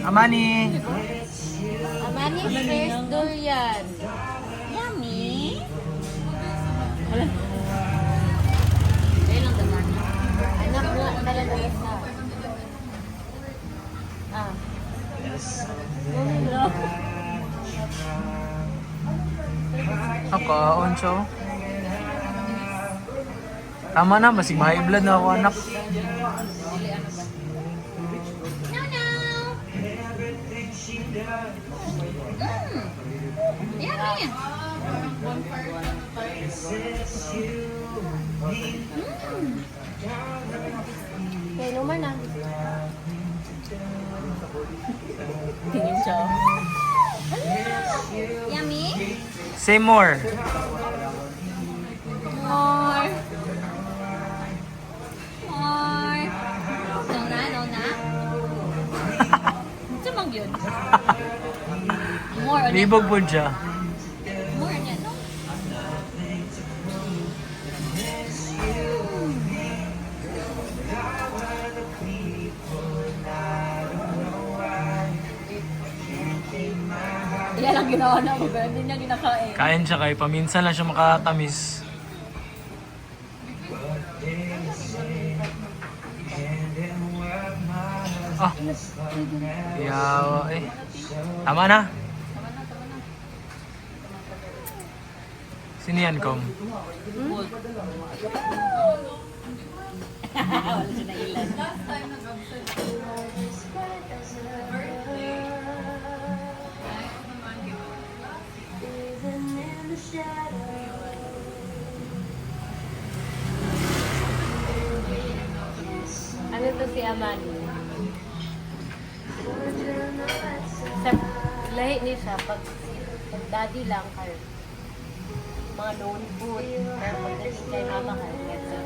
Amani! Amani fresh durian. Yummy. Ayun lang daman. Anak mo talaga isa. Ako, onso. Tama na, masig high blood na ako anak. Yummy. Okay, naman na. Tingin siya. Yummy? Say more. More. More. No na, no na. Sumang yun. More. Libog po siya. More niya, no? Yan ang ginawa na ako, pero hindi niya ginakain. Kain siya kay paminsan lang siya makatamis. Ah, yawa eh. Tama na. Sino yan, Kom? Wala siya na ilan. Ano to si Amani? Sa lahi niya siya, pag daddy lang kayo. Mga lone food. Pero pagdating kay mama ka, medyo.